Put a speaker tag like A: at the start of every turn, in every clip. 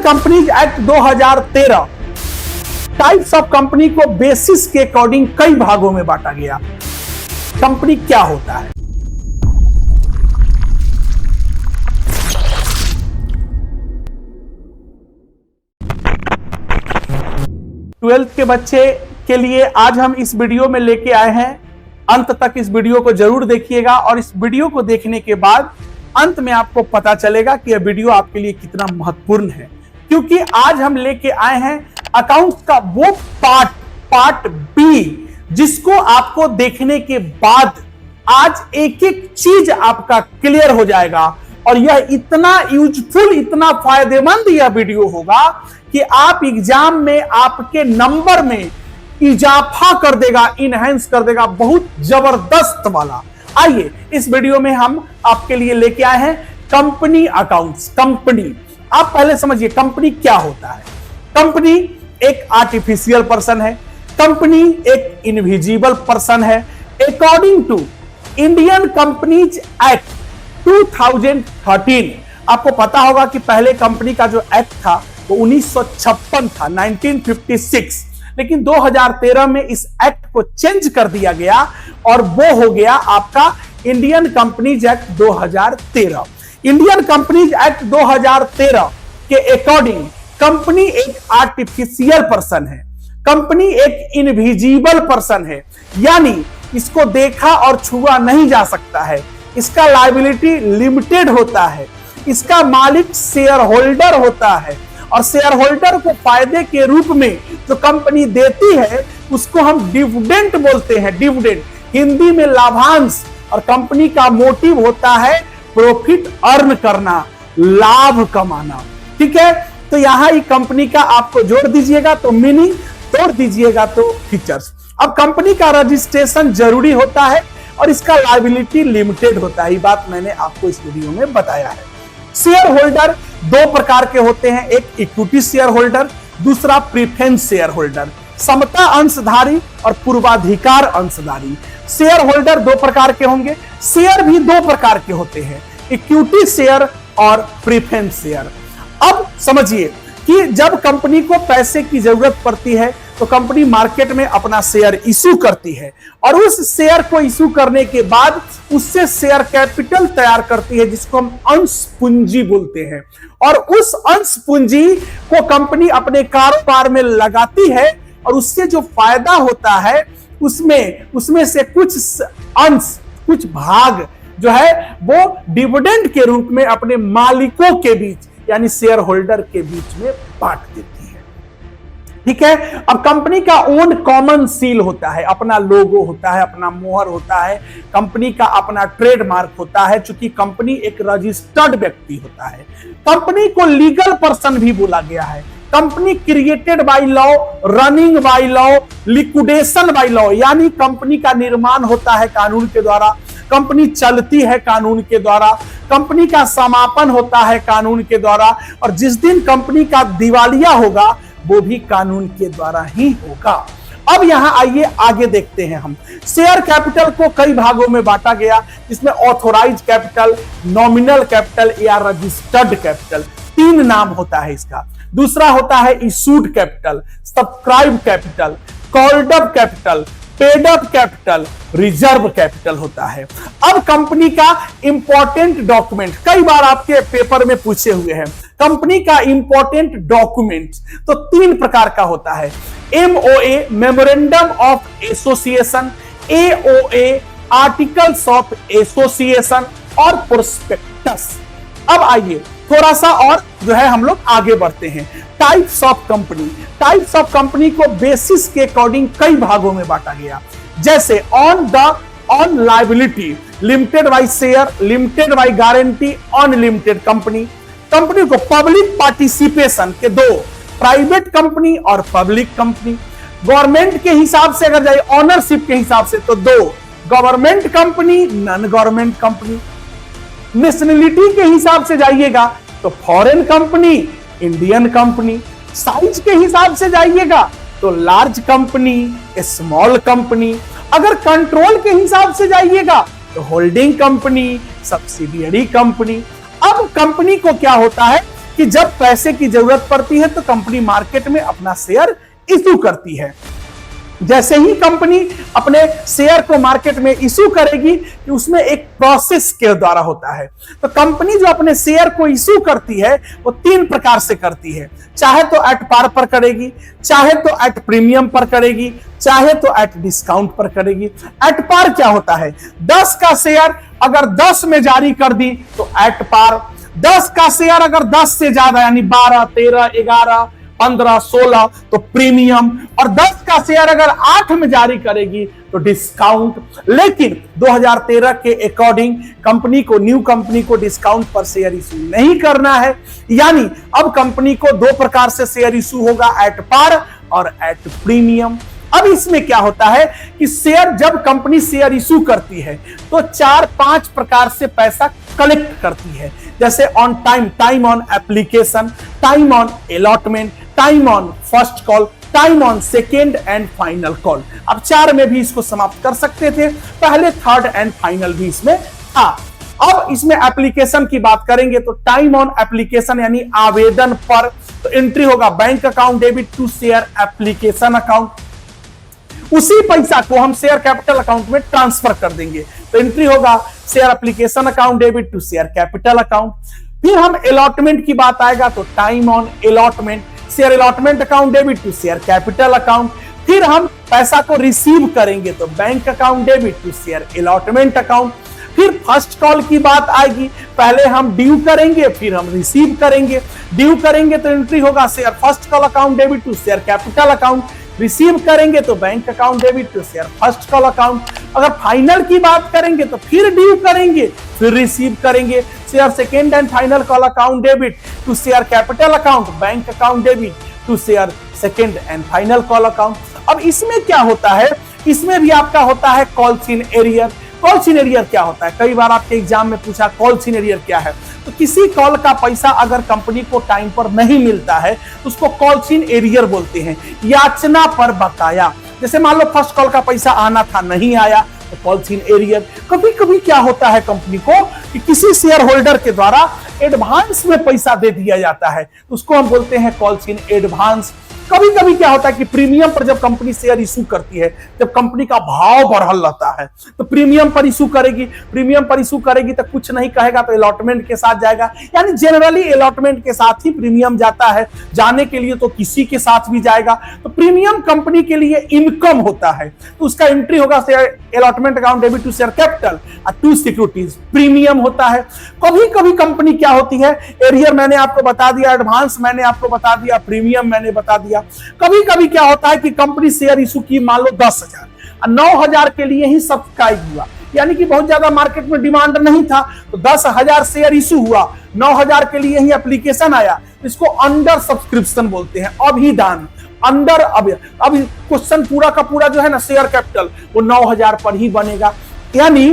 A: Companies act 2013 types of company को basis के according कई भागों में बांटा गया। कंपनी क्या होता है? ट्वेल्थ के बच्चे के लिए आज हम इस वीडियो में लेके आए हैं। अंत तक इस वीडियो को जरूर देखिएगा और इस वीडियो को देखने के बाद अंत में आपको पता चलेगा कि यह वीडियो आपके लिए कितना महत्वपूर्ण है, क्योंकि आज हम लेके आए हैं अकाउंट का वो पार्ट बी, जिसको आपको देखने के बाद आज एक एक चीज आपका क्लियर हो जाएगा। और यह इतना यूजफुल, इतना फायदेमंद यह वीडियो होगा कि आप एग्जाम में आपके नंबर में इजाफा कर देगा, इनहेंस कर देगा, बहुत जबरदस्त वाला। आइए इस वीडियो में हम आपके लिए लेके आए हैं कंपनी अकाउंट्स। कंपनी, आप पहले समझिए कंपनी क्या होता है। कंपनी एक आर्टिफिशियल पर्सन है, कंपनी एक इनविजिबल पर्सन है। According to Indian companies act 2013, आपको पता होगा कि पहले कंपनी का जो एक्ट था वो 1956 था, 1956, लेकिन 2013 में इस एक्ट को चेंज कर दिया गया और वो हो गया आपका Indian companies act 2013। Indian companies act 2013 के अकॉर्डिंग कंपनी एक आर्टिफिशियल पर्सन है, कंपनी एक इनविजिबल पर्सन है, यानी इसको देखा और छुआ नहीं जा सकता है, इसका लायबिलिटी लिमिटेड होता है, इसका मालिक शेयर होल्डर होता है और शेयर होल्डर को फायदे के रूप में जो कंपनी देती है उसको हम डिविडेंड बोलते हैं। डिविडेंड हिंदी में लाभांश। और कंपनी का मोटिव होता है प्रॉफिट अर्न करना, लाभ कमाना। ठीक है, तो यहां ही कंपनी का आपको जोड़ दीजिएगा तो मीनिंग, तोड़ दीजिएगा तो फीचर्स। अब कंपनी का रजिस्ट्रेशन जरूरी होता है और इसका लायबिलिटी लिमिटेड होता है। ये बात मैंने आपको इस वीडियो में बताया है। शेयर होल्डर दो प्रकार के होते हैं, एक इक्विटी शेयर होल्डर, दूसरा प्रीफरेंस शेयर होल्डर। समता अंशधारी और पूर्वाधिकार अंशधारी शेयर होल्डर दो प्रकार के होंगे। शेयर भी दो प्रकार के होते हैं, इक्विटी शेयर और प्रीफरेंस शेयर। अब समझिए कि जब कंपनी को पैसे की जरूरत पड़ती है तो कंपनी मार्केट में अपना शेयर इशू करती है और उस शेयर को इशू करने के बाद उससे शेयर कैपिटल तैयार करती है, जिसको हम अंश पूंजी बोलते हैं। और उस अंश पूंजी को कंपनी अपने कारोबार में लगाती है और उससे जो फायदा होता है उसमें से कुछ अंश, कुछ भाग जो है वो डिविडेंड के रूप में अपने मालिकों के बीच यानी शेयर होल्डर के बीच में बांट देती है। ठीक है, अब कंपनी का ओन कॉमन सील होता है, अपना लोगो होता है, अपना मोहर होता है, कंपनी का अपना ट्रेडमार्क होता है। चूंकि कंपनी एक रजिस्टर्ड व्यक्ति होता है, कंपनी को लीगल पर्सन भी बोला गया है। Company created by law, running by law, liquidation by law, यानी कंपनी का निर्माण होता है कानून के द्वारा, कंपनी चलती है कानून के द्वारा, कंपनी का समापन होता है कानून के द्वारा, और जिस दिन कंपनी का दिवालिया होगा वो भी कानून के द्वारा ही होगा। अब यहां आइए आगे देखते हैं हम। शेयर कैपिटल को कई भागों में बांटा गया, जिसमें ऑथोराइज कैपिटल, नॉमिनल कैपिटल या रजिस्टर्ड कैपिटल, तीन नाम होता है इसका। दूसरा होता है issued capital, subscribe capital, called up capital, paid up capital, reserve capital होता है। अब कंपनी का इंपॉर्टेंट डॉक्यूमेंट कई बार आपके पेपर में पूछे हुए हैं। कंपनी का इंपॉर्टेंट डॉक्यूमेंट तो तीन प्रकार का होता है, MOA memorandum of association, AOA articles of association और प्रोस्पेक्टस। अब आइए थोड़ा सा और जो है हम लोग आगे बढ़ते हैं। Types of company, types of company को बेसिस के अकॉर्डिंग कई भागों में बांटा गया, जैसे on liability, limited by share, limited by guarantee, unlimited company. Company को पब्लिक पार्टिसिपेशन के दो, प्राइवेट कंपनी और पब्लिक कंपनी। गवर्नमेंट के हिसाब से अगर जाए, ऑनरशिप के हिसाब से तो दो, government company, non government company. Nationality के हिसाब से जाइएगा तो foreign company, Indian company. Size के हिसाब से जाइएगा तो लार्ज कंपनी, स्मॉल कंपनी। अगर कंट्रोल के हिसाब से जाइएगा तो होल्डिंग कंपनी, सब्सिडियरी कंपनी। अब कंपनी को क्या होता है कि जब पैसे की जरूरत पड़ती है तो कंपनी मार्केट में अपना शेयर इशू करती है। जैसे ही कंपनी अपने शेयर को मार्केट में इशू करेगी कि उसमें एक प्रोसेस के द्वारा होता है। तो कंपनी जो अपने शेयर को इशू करती है वो 3 प्रकार से करती है, चाहे तो एट पार पर करेगी, चाहे तो एट प्रीमियम पर करेगी, चाहे तो एट डिस्काउंट पर करेगी। एट पार क्या होता है? 10 का शेयर अगर 10 में जारी कर दी तो एट पार, 10 का शेयर अगर 10 से ज्यादा यानी 12, 13, 11, 15, 16 तो प्रीमियम, और 10 का शेयर अगर 8 में जारी करेगी तो डिस्काउंट। लेकिन 2013 के अकॉर्डिंग न्यू कंपनी को डिस्काउंट पर शेयर इशू नहीं करना है, यानी अब कंपनी को 2 प्रकार से शेयर इशू होगा, एट पार और एट प्रीमियम। अब इसमें क्या होता है कि जब कंपनी शेयर इशू करती है तो 4-5 प्रकार से पैसा कलेक्ट करती है, जैसे on time on application, time on allotment, time on first call, time on second and final call. अब 4 में भी इसको समाप्त कर सकते थे, पहले थर्ड एंड फाइनल भी इसमें था। अब इसमें एप्लीकेशन की बात करेंगे तो टाइम ऑन एप्लीकेशन यानी आवेदन पर, तो एंट्री होगा bank account debit to share application account, उसी पैसा को हम शेयर कैपिटल अकाउंट में ट्रांसफर कर देंगे, तो एंट्री होगा share application account debit to share capital account. फिर हम अलॉटमेंट की बात आएगा तो time on allotment, share allotment account debit to share capital account. फिर हम पैसा को रिसीव करेंगे तो bank account debit to share allotment account. फिर फर्स्ट कॉल की बात आएगी, पहले हम ड्यू करेंगे फिर हम रिसीव करेंगे। ड्यू करेंगे तो एंट्री होगा share first call account debit to share capital account, receive करेंगे तो bank account debit to share first call account. अगर फाइनल की बात करेंगे तो फिर ड्यू करेंगे फिर रिसीव करेंगे, share second and final call account debit to share capital account, bank account debit to share second and final call account. अब इसमें क्या होता है, इसमें भी आपका होता है calls in arrear. Calls in arrear क्या होता है? कई बार आपके एग्जाम में पूछा कॉल्स इन एरियर क्या है, तो किसी कॉल का पैसा अगर कंपनी को टाइम पर नहीं मिलता है तो उसको कॉल्स इन एरियर बोलते हैं, याचना पर बकाया। जैसे मान लो फर्स्ट कॉल का पैसा आना था नहीं आया तो कॉल्स इन एरियर। कभी कभी क्या होता है कंपनी को कि किसी शेयर होल्डर के द्वारा एडवांस में पैसा दे दिया जाता है, तो उसको हम बोलते हैं कॉल्स इन एडवांस। कभी कभी क्या होता है कि प्रीमियम पर जब कंपनी शेयर इशू करती है, जब कंपनी का भाव बढ़ल रहता है तो प्रीमियम पर इशू करेगी, प्रीमियम पर इशू करेगी तो कुछ नहीं कहेगा तो अलॉटमेंट के साथ जाएगा, यानी जनरली अलॉटमेंट के साथ ही प्रीमियम जाता है, जाने के लिए तो किसी के साथ भी जाएगा। तो प्रीमियम कंपनी के लिए इनकम होता है, तो उसका एंट्री होगा share allotment account debit to share capital और टू सिक्योरिटीज, प्रीमियम होता है। कभी कभी कंपनी क्या होती है, एरियर मैंने आपको बता दिया, एडवांस मैंने आपको बता दिया, प्रीमियम मैंने बता दिया। कभी कभी क्या होता है कि कंपनी शेयर इशू की मान लो 10,000 और 9,000 के लिए ही सब्सक्राइब हुआ, यानी कि बहुत ज्यादा मार्केट में डिमांड नहीं था, तो 10,000 शेयर इशू हुआ, 9,000 के लिए ही एप्लीकेशन आया, इसको अंडर सब्सक्रिप्शन बोलते हैं, अभिदान अंडर। अब क्वेश्चन पूरा का पूरा जो है ना शेयर कैपिटल वो 9,000 पर ही बनेगा, यानी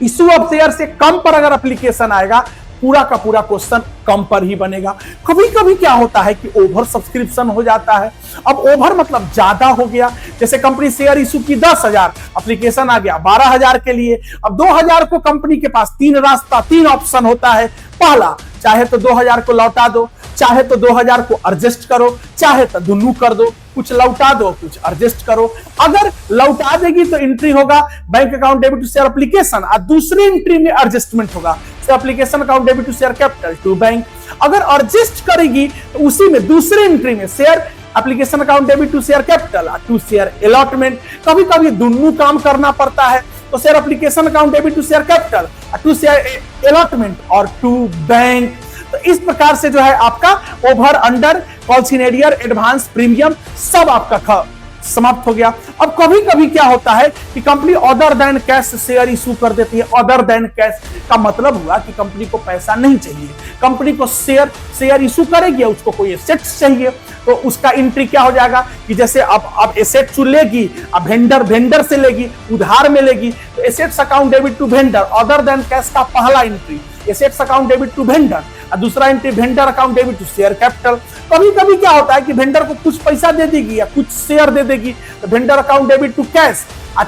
A: इशू ऑफ शेयर से कम पर अगर एप्लीकेशन आएगा पूरा का पूरा क्वेश्चन कम पर ही बनेगा। कभी कभी क्या होता है कि ओवर सब्सक्रिप्शन हो जाता है। अब ओवर मतलब ज्यादा हो गया, जैसे कंपनी शेयर इशू की 10,000, एप्लीकेशन आ गया 12,000 के लिए। अब 2,000 को कंपनी के पास 3 ऑप्शन होता है। पहला, चाहे तो 2,000 को लौटा दो, चाहे तो 2,000 को एडजस्ट करो, चाहे तो दोनों कर दो, कुछ लौटा दो कुछ एडजस्ट करो। अगर लौटा देगी तो एंट्री होगा bank account debit to share application और दूसरी एंट्री में एडजस्टमेंट होगा application account debit to share capital to bank. अगर एडजस्ट करेगी तो उसी में दूसरी एंट्री में share application account debit to share capital और टू शेयर अलॉटमेंट। कभी कभी दोनों काम करना पड़ता है, तो share application account debit to share capital और टू शेयर अलॉटमेंट और टू बैंक। तो इस प्रकार से जो है आपका over, under, calls in arrear, advance, premium सब आपका समाप्त हो गया। अब कभी कभी क्या होता है कि company other than cash share issue कर देती है। अदर देन कैश का मतलब हुआ कि कंपनी को पैसा नहीं चाहिए, कंपनी को शेयर इशू करेगी, उसको कोई एसेट्स चाहिए, तो उसका एंट्री क्या हो जाएगा कि जैसे अब एसेट्स लेगी, अब वेंडर से लेगी, उधार में लेगी, तो assets account debit to vendor, other than cash का पहला entry assets account debit to vendor और दूसरा entry vendor account debit to share capital. कभी कभी क्या होता है कि वेंडर को कुछ पैसा दे देगी या कुछ शेयर दे देगी, तो vendor account debit to cash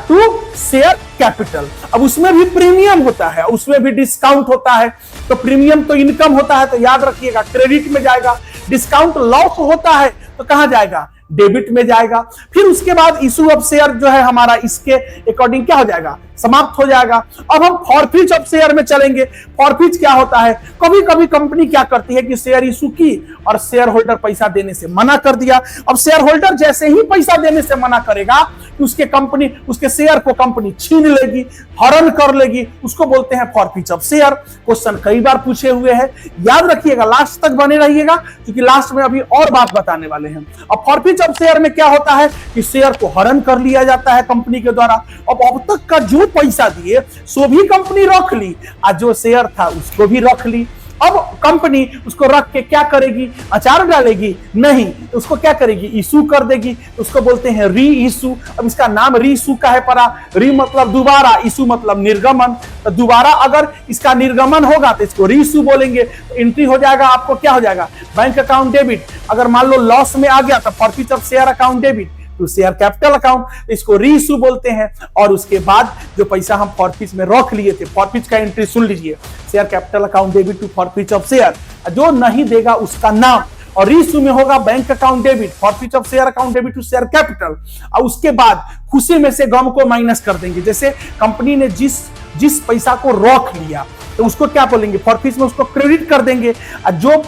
A: to share capital. अब उसमें भी प्रीमियम होता है, उसमें भी डिस्काउंट होता है। तो प्रीमियम तो इनकम होता है, तो याद रखिएगा क्रेडिट में जाएगा। डिस्काउंट लॉस होता है तो कहां जाएगा? डेबिट में जाएगा। फिर उसके बाद इशू ऑफ शेयर जो है हमारा, इसके अकॉर्डिंग क्या हो जाएगा? समाप्त हो जाएगा। अब हम फॉरफीट ऑफ शेयर में चलेंगे। फॉरफीट क्या होता है? कभी कभी कंपनी क्या करती है कि शेयर इशू की और शेयर होल्डर पैसा देने से मना कर दिया। अब शेयर होल्डर जैसे ही पैसा देने से मना करेगा कि उसके शेयर को कंपनी छीन लेगी, हरण कर लेगी, उसको बोलते हैं फॉरफीट ऑफ शेयर। क्वेश्चन कई बार पूछे हुए हैं, याद रखिएगा, लास्ट तक बने रहिएगा क्योंकि लास्ट में अभी और बात बताने वाले हैं। अब फॉरफीट ऑफ शेयर में क्या होता है कि शेयर को हरण कर लिया जाता है कंपनी के द्वारा। अब तक का जो पैसा दिए सो भी कंपनी रख ली, और जो शेयर था उसको भी रख ली। अब कंपनी उसको रख के क्या करेगी? अचार डालेगी? नहीं, उसको क्या करेगी? इशू कर देगी। उसको बोलते हैं री इशू। अब इसका नाम री इशू का है पड़ा। री मतलब दोबारा, इशू मतलब निर्गमन। तो दोबारा अगर इसका निर्गमन होगा तो इसको री इशू बोलेंगे। तो एंट्री हो जाएगा, आपको क्या हो जाएगा? Bank account debit. अगर मान लो लॉस में आ गया तो forfeit of share account debit to share capital account, इसको री इशू बोलते हैं। और उसके बाद जो पैसा हम फॉरफीट में रख लिए थे, फॉरफीट का एंट्री सुन लीजिए, share capital account debit to forfeit of share. जो नहीं देगा उसका नाम। और री इशू में होगा bank account debit, forfeit of share account debit to share capital. और उसके बाद खुशी में से गम को माइनस कर देंगे। जैसे कंपनी ने जिस पैसा को रख लिया तो उसको क्या बोलेंगे? फॉरफीट में उसको क्रेडिट कर देंगे। और जो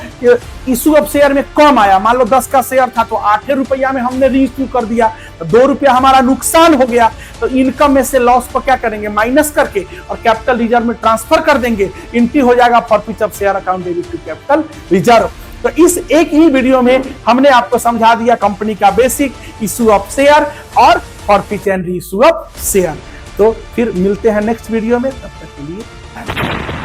A: इशू ऑफ शेयर में कम आया, मान लो 10 का शेयर था तो 8 रुपया में हमने री इशू कर दिया, तो 2 रुपया हमारा नुकसान हो गया। तो इनकम में से लॉस को क्या करेंगे? माइनस करके और कैपिटल रिजर्व में ट्रांसफर कर देंगे। एंट्री हो जाएगा forfeit of share account debit to capital reserve. तो इस एक ही वीडियो में हमने आपको समझा दिया कंपनी का बेसिक, इशू ऑफ शेयर और forfeit and re issue of share. तो फिर मिलते हैं नेक्स्ट वीडियो में, तब तक के लिए।